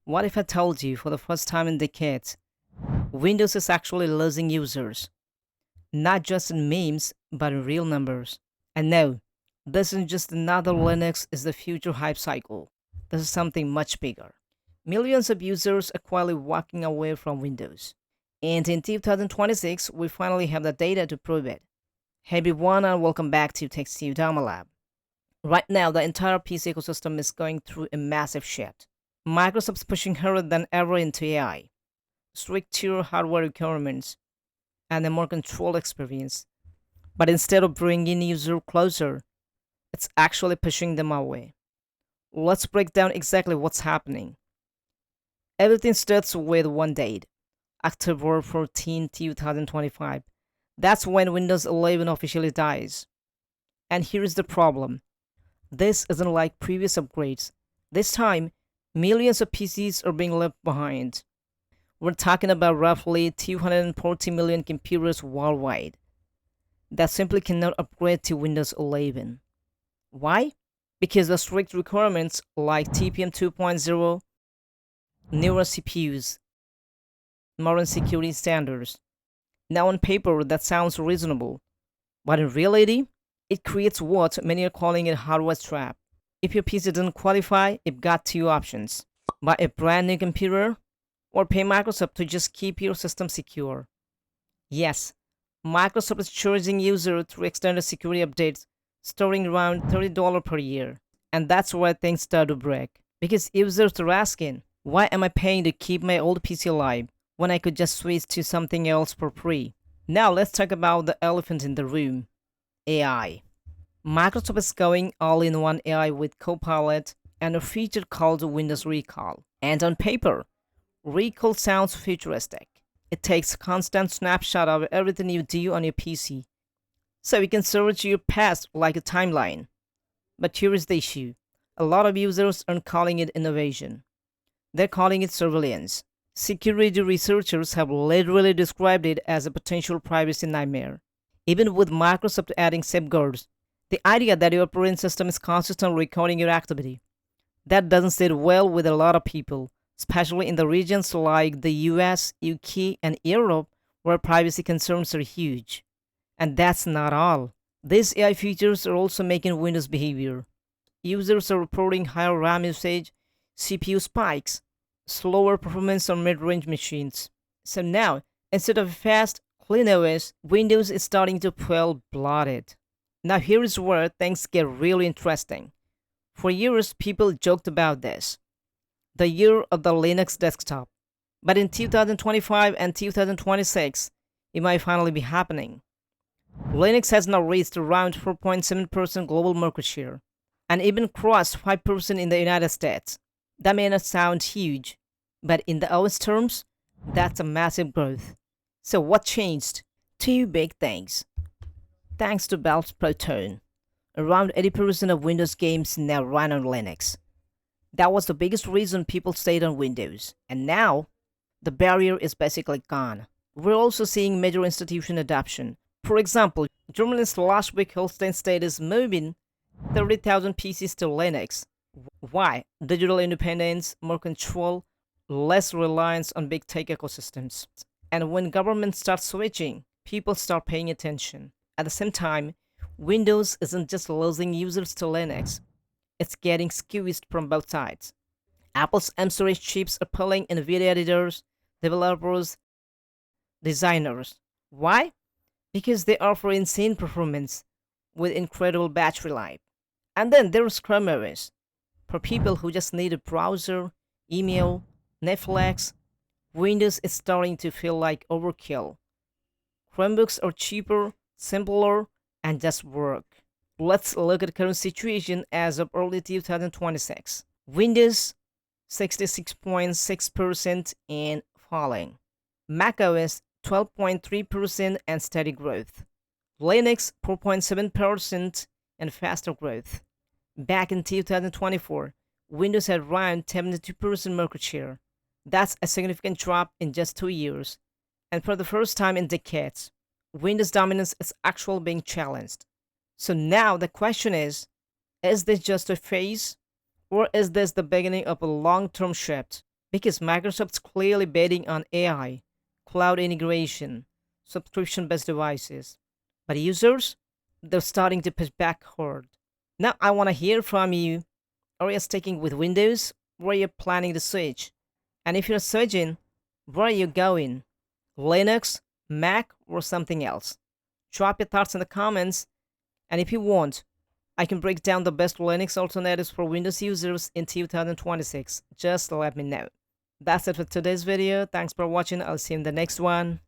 What if I told you for the first time in decades, Windows is actually losing users? Not just in memes, but in real numbers. And no, this isn't just another Linux is the future hype cycle. This is something much bigger. Millions of users are quietly walking away from Windows. And in 2026, we finally have the data to prove it. Hey everyone, and welcome back to Tech Sudama Lab. Right now, the entire PC ecosystem is going through a massive shift. Microsoft's pushing harder than ever into AI, stricter hardware requirements, and a more controlled experience. But instead of bringing users closer, it's actually pushing them away. Let's break down exactly what's happening. Everything starts with one date, October 14, 2025. That's when Windows 11 officially dies. And here's the problem. This isn't like previous upgrades. This time, millions of PCs are being left behind. We're talking about roughly 240 million computers worldwide that simply cannot upgrade to Windows 11. Why? Because of strict requirements like TPM 2.0, newer CPUs, modern security standards. Now, on paper, that sounds reasonable, but in reality, it creates what many are calling a hardware trap. If your PC doesn't qualify, you've got two options: buy a brand new computer or pay Microsoft to just keep your system secure. Yes, Microsoft is charging users through extended security updates, starting around $30 per year. And that's where things start to break. Because users are asking, why am I paying to keep my old PC alive when I could just switch to something else for free? Now let's talk about the elephant in the room: AI. Microsoft is going all in one AI with Copilot and a feature called Windows Recall. And on paper, Recall sounds futuristic. It takes constant snapshot of everything you do on your PC, so you can search your past like a timeline. But here is the issue. A lot of users aren't calling it innovation. They're calling it surveillance. Security researchers have literally described it as a potential privacy nightmare. Even with Microsoft adding safeguards, the idea that your operating system is constantly recording your activity, that doesn't sit well with a lot of people, especially in the regions like the US, UK, and Europe, where privacy concerns are huge. And that's not all. These AI features are also making Windows behavior. Users are reporting higher RAM usage, CPU spikes, slower performance on mid-range machines. So now, instead of a fast, clean OS, Windows is starting to feel bloated. Now here is where things get really interesting. For years, people joked about this: the year of the Linux desktop. But in 2025 and 2026, it might finally be happening. Linux has now reached around 4.7% global market share, and even crossed 5% in the United States. That may not sound huge, but in the OS terms, that's a massive growth. So what changed? Two big things. Thanks to Valve's Proton, around 80% of Windows games now run on Linux. That was the biggest reason people stayed on Windows, and now the barrier is basically gone. We're also seeing major institution adoption. For example, Germany's last week Holstein state is moving 30,000 PCs to Linux. Why? Digital independence, more control, less reliance on big tech ecosystems. And when governments start switching, people start paying attention. At the same time, Windows isn't just losing users to Linux, it's getting squeezed from both sides. Apple's M-series chips are pulling NVIDIA editors, developers, designers. Why? Because they offer insane performance with incredible battery life. And then there's ChromeOS, for people who just need a browser, email, Netflix. Windows is starting to feel like overkill. Chromebooks are cheaper, simpler, and just work. Let's look at the current situation as of early 2026. Windows 66.6% and falling. macOS 12.3% and steady growth. Linux 4.7% and faster growth. Back in 2024, Windows had around 72% market share. That's a significant drop in just 2 years. And for the first time in decades, Windows dominance is actually being challenged. So now the question is this just a phase, or is this the beginning of a long-term shift? Because Microsoft's clearly betting on AI, cloud integration, subscription-based devices. But users, they're starting to push back hard. Now I want to hear from you. Are you sticking with Windows? Where are you planning to switch? And if you're switching, where are you going? Linux, Mac, or something else? Drop your thoughts in the comments. And if you want, I can break down the best Linux alternatives for Windows users in 2026. Just let me know. That's it for today's video. Thanks for watching. I'll see you in the next one.